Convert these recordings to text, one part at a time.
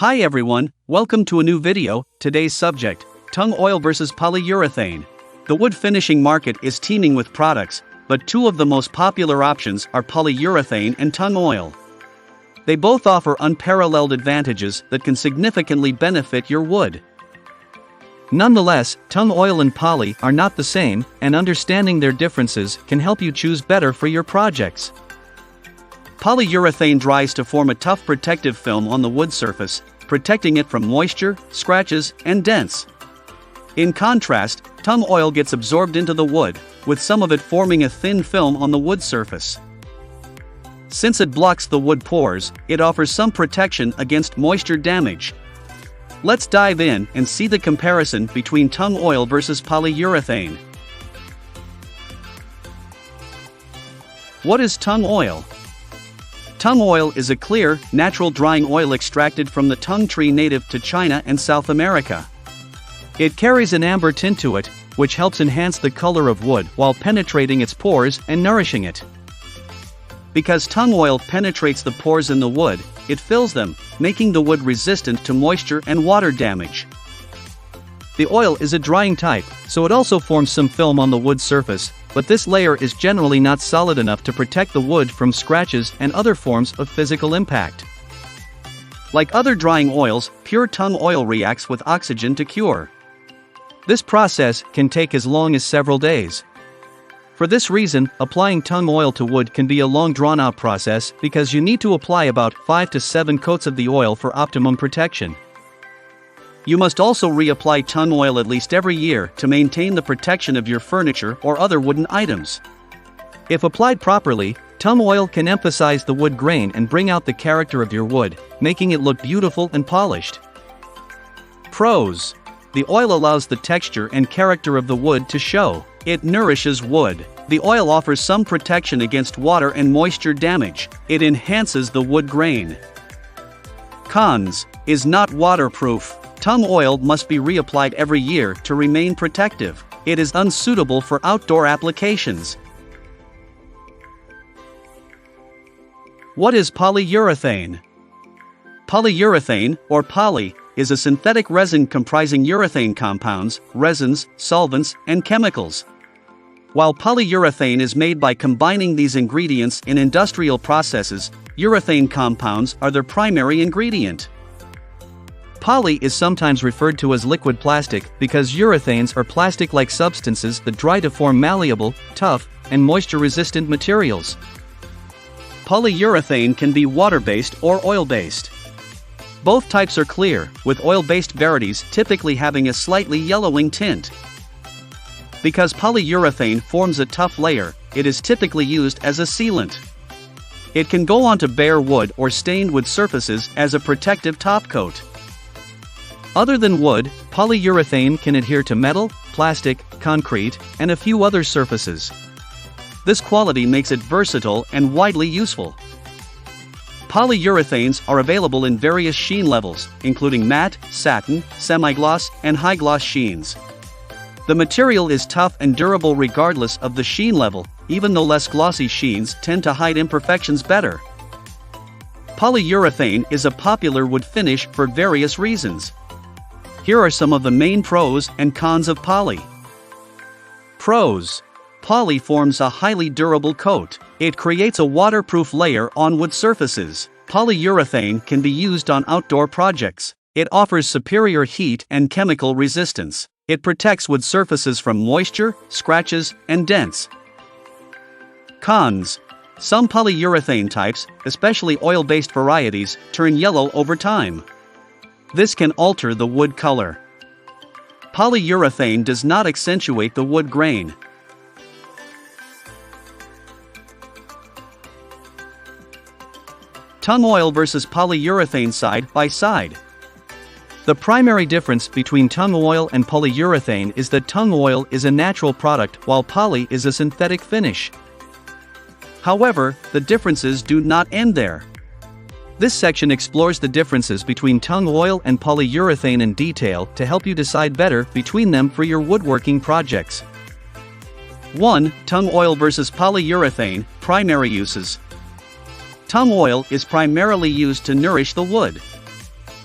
Hi everyone, welcome to a new video. Today's subject, Tung Oil vs Polyurethane. The wood finishing market is teeming with products, but two of the most popular options are polyurethane and tung oil. They both offer unparalleled advantages that can significantly benefit your wood. Nonetheless, tung oil and poly are not the same, and understanding their differences can help you choose better for your projects. Polyurethane dries to form a tough protective film on the wood surface, protecting it from moisture, scratches, and dents. In contrast, tung oil gets absorbed into the wood, with some of it forming a thin film on the wood surface. Since it blocks the wood pores, it offers some protection against moisture damage. Let's dive in and see the comparison between tung oil versus polyurethane. What is tung oil? Tung oil is a clear, natural drying oil extracted from the tung tree native to China and South America. It carries an amber tint to it, which helps enhance the color of wood while penetrating its pores and nourishing it. Because tung oil penetrates the pores in the wood, it fills them, making the wood resistant to moisture and water damage. The oil is a drying type, so it also forms some film on the wood surface, but this layer is generally not solid enough to protect the wood from scratches and other forms of physical impact. Like other drying oils, pure tung oil reacts with oxygen to cure. This process can take as long as several days. For this reason, applying tung oil to wood can be a long drawn-out process because you need to apply about 5 to 7 coats of the oil for optimum protection. You must also reapply tung oil at least every year to maintain the protection of your furniture or other wooden items. If applied properly, tung oil can emphasize the wood grain and bring out the character of your wood, making it look beautiful and polished. Pros: the oil allows the texture and character of the wood to show. It nourishes wood. The oil offers some protection against water and moisture damage. It enhances the wood grain. Cons: is not waterproof. Tung oil must be reapplied every year to remain protective. It is unsuitable for outdoor applications. What is polyurethane? Polyurethane, or poly, is a synthetic resin comprising urethane compounds, resins, solvents, and chemicals. While polyurethane is made by combining these ingredients in industrial processes, urethane compounds are their primary ingredient. Poly is sometimes referred to as liquid plastic because urethanes are plastic-like substances that dry to form malleable, tough, and moisture-resistant materials. Polyurethane can be water-based or oil-based. Both types are clear, with oil-based varieties typically having a slightly yellowing tint. Because polyurethane forms a tough layer, it is typically used as a sealant. It can go onto bare wood or stained wood surfaces as a protective top coat. Other than wood, polyurethane can adhere to metal, plastic, concrete, and a few other surfaces. This quality makes it versatile and widely useful. Polyurethanes are available in various sheen levels, including matte, satin, semi-gloss, and high-gloss sheens. The material is tough and durable regardless of the sheen level, even though less glossy sheens tend to hide imperfections better. Polyurethane is a popular wood finish for various reasons. Here are some of the main pros and cons of poly. Pros: poly forms a highly durable coat. It creates a waterproof layer on wood surfaces. Polyurethane can be used on outdoor projects. It offers superior heat and chemical resistance. It protects wood surfaces from moisture, scratches, and dents. Cons: some polyurethane types, especially oil-based varieties, turn yellow over time. This can alter the wood color. Polyurethane does not accentuate the wood grain. Tung oil versus polyurethane side by side. The primary difference between tung oil and polyurethane is that tung oil is a natural product while poly is a synthetic finish. However, the differences do not end there. This section explores the differences between tung oil and polyurethane in detail to help you decide better between them for your woodworking projects. 1. Tung oil versus polyurethane, primary uses. Tung oil is primarily used to nourish the wood.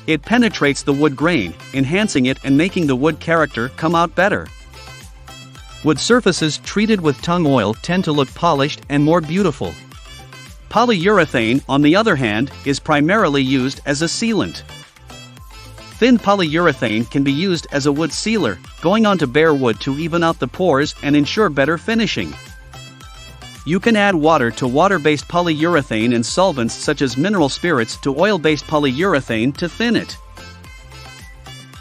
It penetrates the wood grain, enhancing it and making the wood character come out better. Wood surfaces treated with tung oil tend to look polished and more beautiful. Polyurethane, on the other hand, is primarily used as a sealant. Thin polyurethane can be used as a wood sealer, going onto bare wood to even out the pores and ensure better finishing. You can add water to water-based polyurethane and solvents such as mineral spirits to oil-based polyurethane to thin it.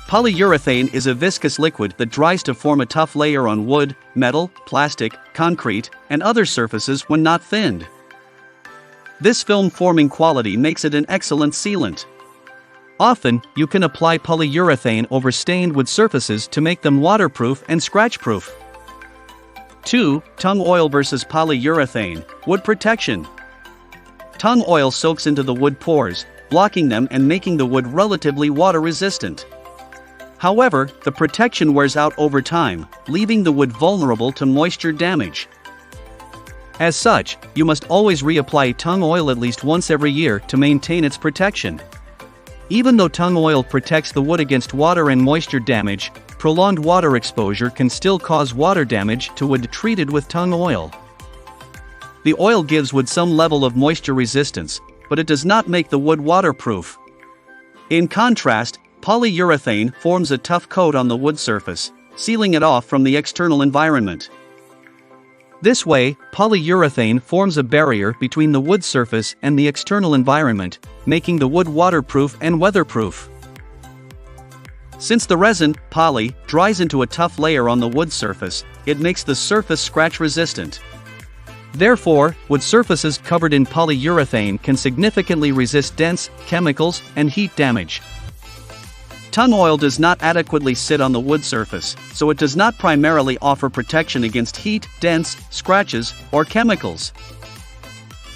Polyurethane is a viscous liquid that dries to form a tough layer on wood, metal, plastic, concrete, and other surfaces when not thinned. This film-forming quality makes it an excellent sealant. Often, you can apply polyurethane over stained wood surfaces to make them waterproof and scratch-proof. 2. Tung Oil vs Polyurethane, Wood Protection. Tung oil soaks into the wood pores, blocking them and making the wood relatively water-resistant. However, the protection wears out over time, leaving the wood vulnerable to moisture damage. As such, you must always reapply tung oil at least once every year to maintain its protection. Even though tung oil protects the wood against water and moisture damage, prolonged water exposure can still cause water damage to wood treated with tung oil. The oil gives wood some level of moisture resistance, but it does not make the wood waterproof. In contrast, polyurethane forms a tough coat on the wood surface, sealing it off from the external environment. This way, polyurethane forms a barrier between the wood surface and the external environment, making the wood waterproof and weatherproof. Since the resin, poly, dries into a tough layer on the wood surface, it makes the surface scratch-resistant. Therefore, wood surfaces covered in polyurethane can significantly resist dents, chemicals, and heat damage. Tung oil does not adequately sit on the wood surface, so it does not primarily offer protection against heat, dents, scratches, or chemicals.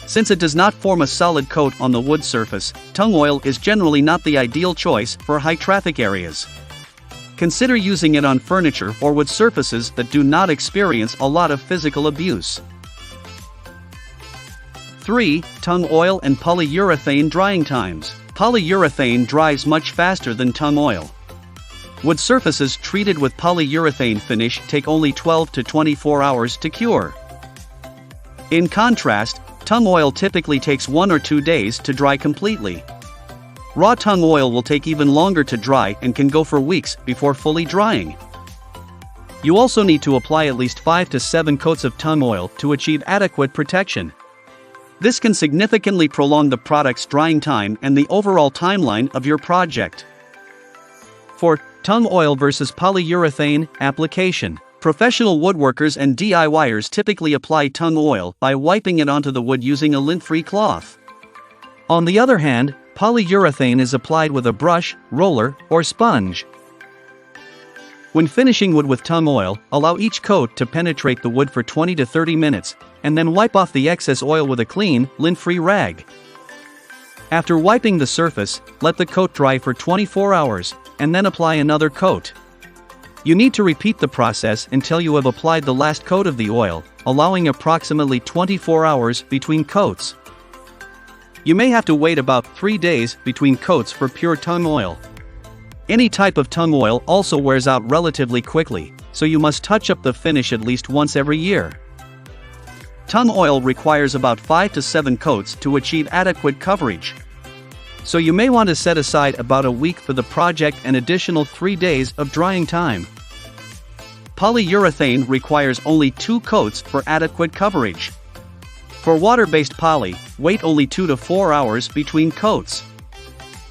Since it does not form a solid coat on the wood surface, tung oil is generally not the ideal choice for high-traffic areas. Consider using it on furniture or wood surfaces that do not experience a lot of physical abuse. 3. Tung oil and polyurethane drying times. Polyurethane dries much faster than tung oil. Wood surfaces treated with polyurethane finish take only 12 to 24 hours to cure. In contrast, tung oil typically takes 1 or 2 days to dry completely. Raw tung oil will take even longer to dry and can go for weeks before fully drying. You also need to apply at least 5 to 7 coats of tung oil to achieve adequate protection. This can significantly prolong the product's drying time and the overall timeline of your project. 4. Tung oil vs polyurethane application. Professional woodworkers and DIYers typically apply tung oil by wiping it onto the wood using a lint-free cloth. On the other hand, polyurethane is applied with a brush, roller, or sponge. When finishing wood with tung oil, allow each coat to penetrate the wood for 20 to 30 minutes, and then wipe off the excess oil with a clean, lint-free rag. After wiping the surface, let the coat dry for 24 hours, and then apply another coat. You need to repeat the process until you have applied the last coat of the oil, allowing approximately 24 hours between coats. You may have to wait about 3 days between coats for pure tung oil. Any type of tung oil also wears out relatively quickly, so you must touch up the finish at least once every year. Tung oil requires about 5 to 7 coats to achieve adequate coverage. So you may want to set aside about a week for the project and additional 3 days of drying time. Polyurethane requires only 2 coats for adequate coverage. For water-based poly, wait only 2 to 4 hours between coats.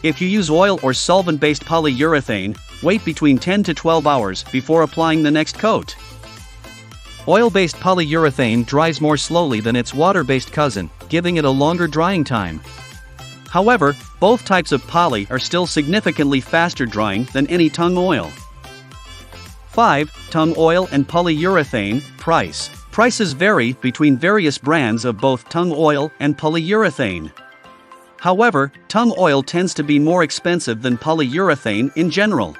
If you use oil or solvent-based polyurethane, wait between 10 to 12 hours before applying the next coat. Oil-based polyurethane dries more slowly than its water-based cousin, giving it a longer drying time. However, both types of poly are still significantly faster drying than any tung oil. 5. Tung oil and polyurethane price. Prices vary between various brands of both tung oil and polyurethane. However, tung oil tends to be more expensive than polyurethane in general.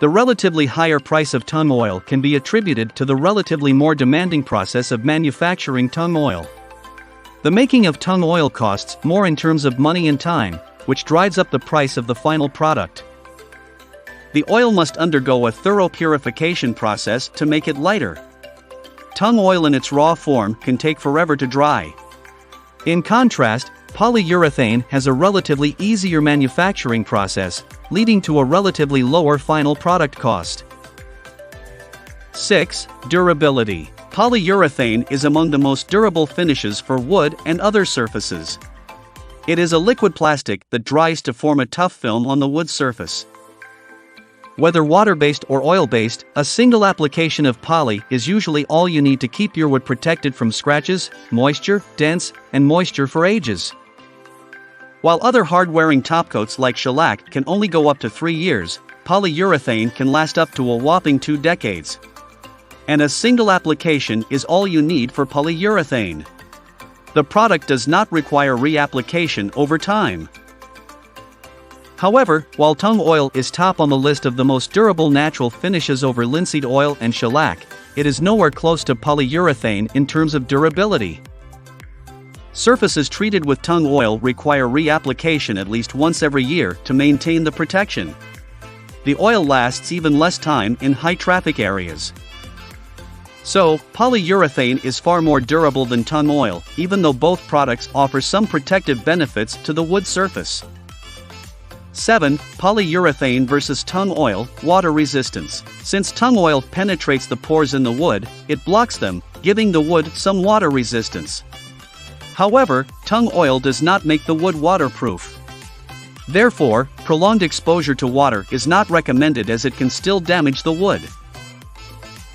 The relatively higher price of tung oil can be attributed to the relatively more demanding process of manufacturing tung oil. The making of tung oil costs more in terms of money and time, which drives up the price of the final product. The oil must undergo a thorough purification process to make it lighter. Tung oil in its raw form can take forever to dry. In contrast, polyurethane has a relatively easier manufacturing process, leading to a relatively lower final product cost. 6. Durability. Polyurethane is among the most durable finishes for wood and other surfaces. It is a liquid plastic that dries to form a tough film on the wood surface. Whether water-based or oil-based, a single application of poly is usually all you need to keep your wood protected from scratches, moisture, dents, and moisture for ages. While other hard-wearing topcoats like shellac can only go up to 3 years, polyurethane can last up to a whopping 2 decades. And a single application is all you need for polyurethane. The product does not require reapplication over time. However, while tung oil is top on the list of the most durable natural finishes over linseed oil and shellac, it is nowhere close to polyurethane in terms of durability. Surfaces treated with tung oil require reapplication at least once every year to maintain the protection. The oil lasts even less time in high-traffic areas. So, polyurethane is far more durable than tung oil, even though both products offer some protective benefits to the wood surface. 7. Polyurethane versus tung oil, water resistance. Since tung oil penetrates the pores in the wood, it blocks them, giving the wood some water resistance. However, tung oil does not make the wood waterproof. Therefore, prolonged exposure to water is not recommended as it can still damage the wood.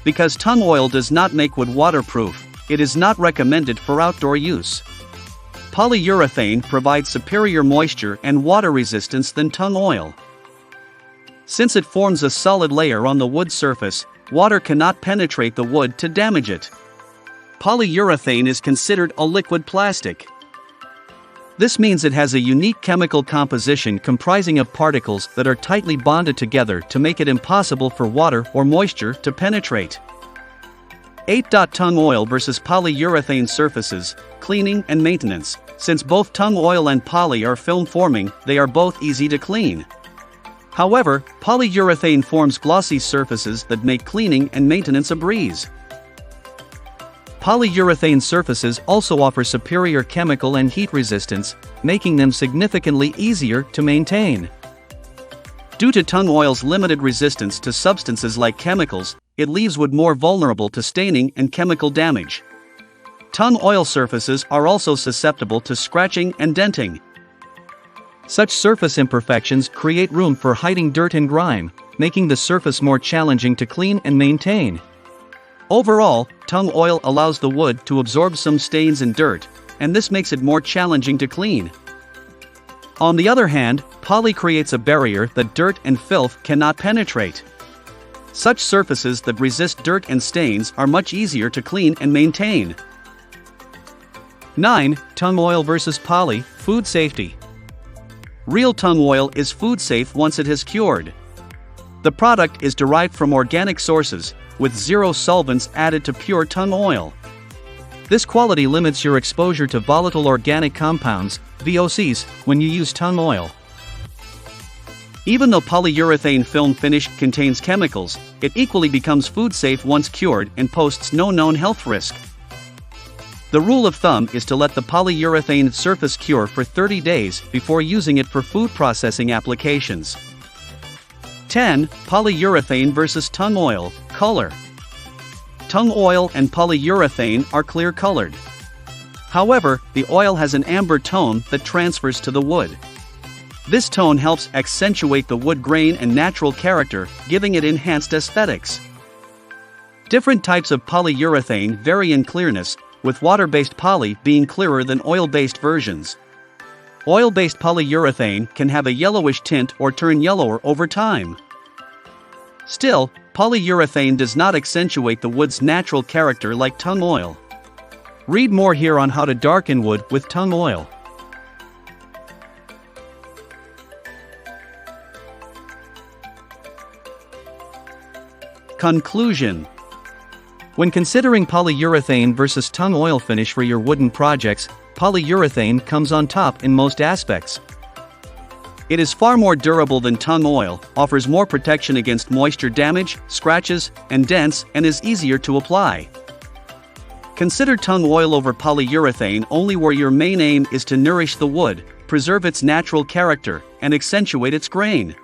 Because tung oil does not make wood waterproof, it is not recommended for outdoor use. Polyurethane provides superior moisture and water resistance than tung oil. Since it forms a solid layer on the wood surface, water cannot penetrate the wood to damage it. Polyurethane is considered a liquid plastic. This means it has a unique chemical composition comprising of particles that are tightly bonded together to make it impossible for water or moisture to penetrate. 8. Tung oil versus polyurethane surfaces, cleaning and maintenance. Since both tung oil and poly are film forming, they are both easy to clean. However, polyurethane forms glossy surfaces that make cleaning and maintenance a breeze. Polyurethane surfaces also offer superior chemical and heat resistance, making them significantly easier to maintain. Due to tung oil's limited resistance to substances like chemicals, it leaves wood more vulnerable to staining and chemical damage. Tung oil surfaces are also susceptible to scratching and denting. Such surface imperfections create room for hiding dirt and grime, making the surface more challenging to clean and maintain. Overall, tung oil allows the wood to absorb some stains and dirt, and this makes it more challenging to clean. On the other hand, poly creates a barrier that dirt and filth cannot penetrate. Such surfaces that resist dirt and stains are much easier to clean and maintain. 9. Tung oil versus poly, food safety. Real tung oil is food safe once it has cured. The product is derived from organic sources, with zero solvents added to pure tung oil. This quality limits your exposure to volatile organic compounds, VOCs, when you use tung oil. Even though polyurethane film finish contains chemicals, it equally becomes food safe once cured and poses no known health risk. The rule of thumb is to let the polyurethane surface cure for 30 days before using it for food processing applications. 10. Polyurethane versus tung oil, color. Tung oil and polyurethane are clear-colored. However, the oil has an amber tone that transfers to the wood. This tone helps accentuate the wood grain and natural character, giving it enhanced aesthetics. Different types of polyurethane vary in clearness, with water-based poly being clearer than oil-based versions. Oil-based polyurethane can have a yellowish tint or turn yellower over time. Still, polyurethane does not accentuate the wood's natural character like tung oil. Read more here on how to darken wood with tung oil. Conclusion. When considering polyurethane versus tung oil finish for your wooden projects, polyurethane comes on top in most aspects. It is far more durable than tung oil, offers more protection against moisture damage, scratches, and dents, and is easier to apply. Consider tung oil over polyurethane only where your main aim is to nourish the wood, preserve its natural character, and accentuate its grain.